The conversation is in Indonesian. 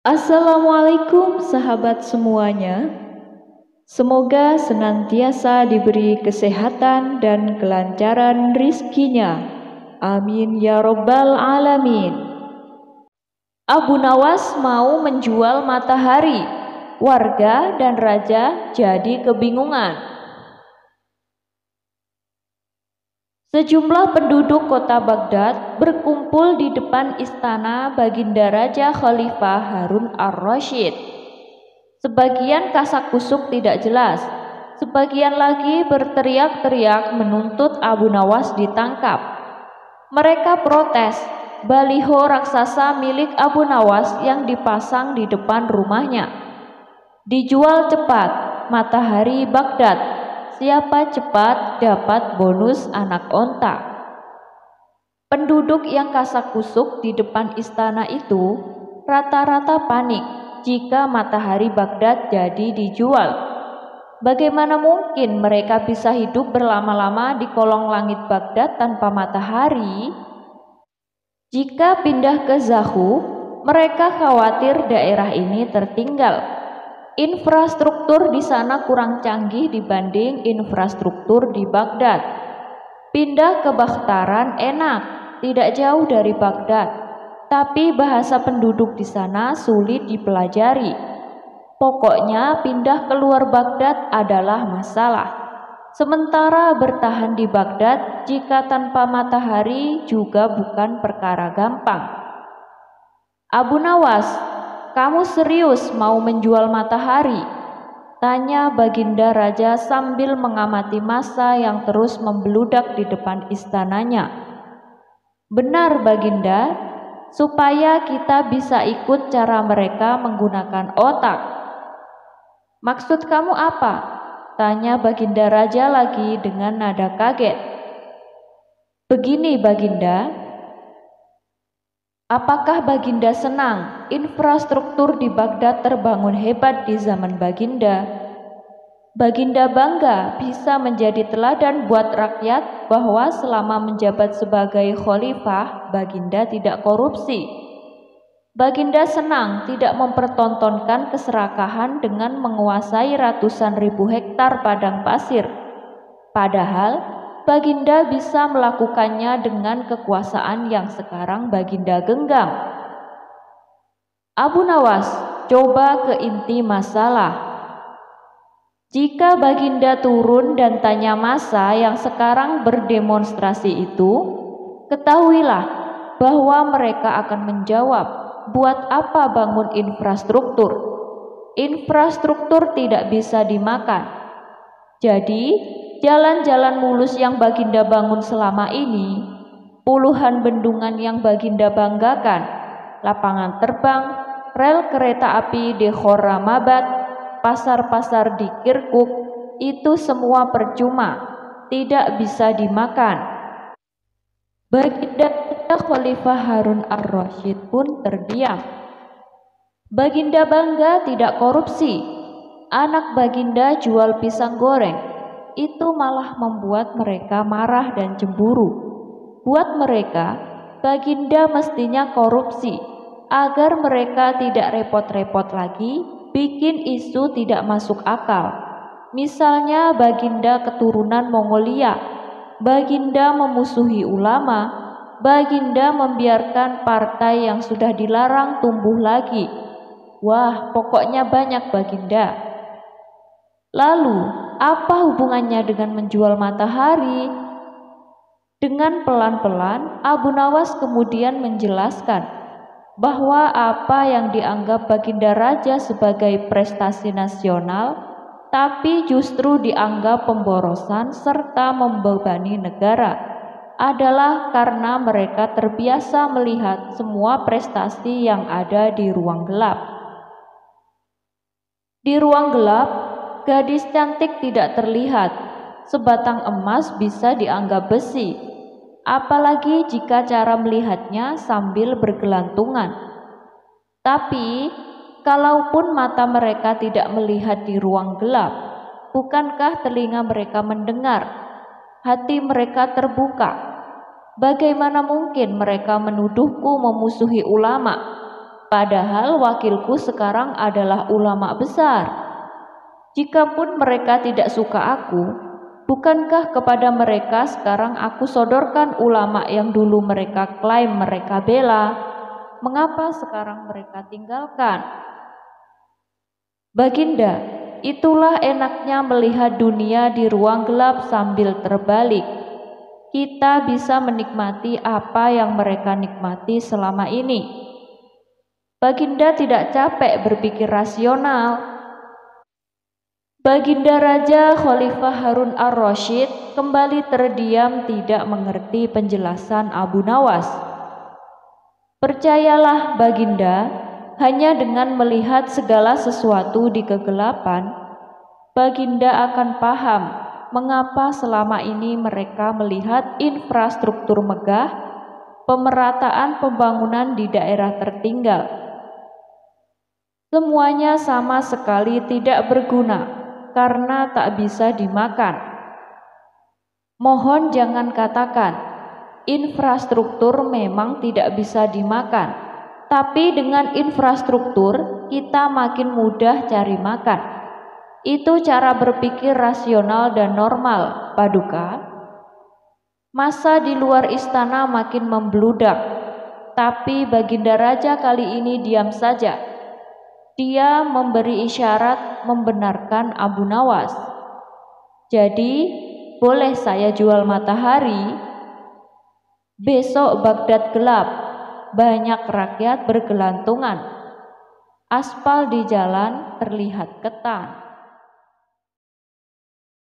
Assalamualaikum sahabat semuanya. Semoga senantiasa diberi kesehatan dan kelancaran rizkinya. Amin ya robbal alamin. Abu Nawas mau menjual matahari. Warga dan raja jadi kebingungan. Sejumlah penduduk kota Baghdad berkumpul di depan istana Baginda Raja Khalifah Harun ar-Rasyid. Sebagian kasak-kusuk tidak jelas, sebagian lagi berteriak-teriak menuntut Abu Nawas ditangkap. Mereka protes baliho raksasa milik Abu Nawas yang dipasang di depan rumahnya. Dijual cepat, matahari Baghdad. Siapa cepat dapat bonus anak onta. Penduduk yang kasak-kusuk di depan istana itu rata-rata panik jika matahari Baghdad jadi dijual. Bagaimana mungkin mereka bisa hidup berlama-lama di kolong langit Baghdad tanpa matahari? Jika pindah ke Zahu, mereka khawatir daerah ini tertinggal. Infrastruktur di sana kurang canggih dibanding infrastruktur di Baghdad. Pindah ke Bakhtaran enak, tidak jauh dari Baghdad, tapi bahasa penduduk di sana sulit dipelajari. Pokoknya pindah keluar Baghdad adalah masalah. Sementara bertahan di Baghdad jika tanpa matahari juga bukan perkara gampang. Abu Nawas, kamu serius mau menjual matahari? Tanya Baginda Raja sambil mengamati massa yang terus membeludak di depan istananya. Benar Baginda, supaya kita bisa ikut cara mereka menggunakan otak. Maksud kamu apa? Tanya Baginda Raja lagi dengan nada kaget. Begini Baginda, apakah Baginda senang infrastruktur di Baghdad terbangun hebat di zaman Baginda? Baginda bangga bisa menjadi teladan buat rakyat bahwa selama menjabat sebagai khalifah, Baginda tidak korupsi. Baginda senang tidak mempertontonkan keserakahan dengan menguasai ratusan ribu hektar padang pasir. Padahal Baginda bisa melakukannya dengan kekuasaan yang sekarang Baginda genggam. Abu Nawas, coba ke inti masalah. Jika Baginda turun dan tanya massa yang sekarang berdemonstrasi itu, ketahuilah bahwa mereka akan menjawab, buat apa bangun infrastruktur? Infrastruktur tidak bisa dimakan. Jadi, jalan-jalan mulus yang Baginda bangun selama ini, puluhan bendungan yang Baginda banggakan, lapangan terbang, rel kereta api di Khorramabad, pasar-pasar di Kirkuk, itu semua percuma, tidak bisa dimakan. Baginda Khalifah Harun ar-Rasyid pun terdiam. Baginda bangga tidak korupsi. Anak Baginda jual pisang goreng. Itu malah membuat mereka marah dan cemburu. Buat mereka, Baginda mestinya korupsi agar mereka tidak repot-repot lagi bikin isu tidak masuk akal. Misalnya Baginda keturunan Mongolia, Baginda memusuhi ulama, Baginda membiarkan partai yang sudah dilarang tumbuh lagi. Wah, pokoknya banyak Baginda. Lalu, apa hubungannya dengan menjual matahari? Dengan pelan-pelan, Abu Nawas kemudian menjelaskan bahwa apa yang dianggap Baginda Raja sebagai prestasi nasional, tapi justru dianggap pemborosan serta membebani negara, adalah karena mereka terbiasa melihat semua prestasi yang ada di ruang gelap. Di ruang gelap, gadis cantik tidak terlihat, sebatang emas bisa dianggap besi, apalagi jika cara melihatnya sambil bergelantungan. Tapi, kalaupun mata mereka tidak melihat di ruang gelap, bukankah telinga mereka mendengar? Hati mereka terbuka. Bagaimana mungkin mereka menuduhku memusuhi ulama? Padahal wakilku sekarang adalah ulama besar. Jikapun mereka tidak suka aku, bukankah kepada mereka sekarang aku sodorkan ulama yang dulu mereka klaim mereka bela? Mengapa sekarang mereka tinggalkan? Baginda, itulah enaknya melihat dunia di ruang gelap sambil terbalik. Kita bisa menikmati apa yang mereka nikmati selama ini. Baginda tidak capek berpikir rasional. Baginda Raja Khalifah Harun ar-Rasyid kembali terdiam tidak mengerti penjelasan Abu Nawas. Percayalah Baginda, hanya dengan melihat segala sesuatu di kegelapan, Baginda akan paham mengapa selama ini mereka melihat infrastruktur megah, pemerataan pembangunan di daerah tertinggal. Semuanya sama sekali tidak berguna karena tak bisa dimakan. Mohon jangan katakan, infrastruktur memang tidak bisa dimakan, tapi dengan infrastruktur kita makin mudah cari makan. Itu cara berpikir rasional dan normal, Paduka. Masa di luar istana makin membludak, tapi Baginda Raja kali ini diam saja. Dia memberi isyarat membenarkan Abu Nawas. Jadi, boleh saya jual matahari? Besok Baghdad gelap, banyak rakyat bergelantungan. Aspal di jalan terlihat ketan.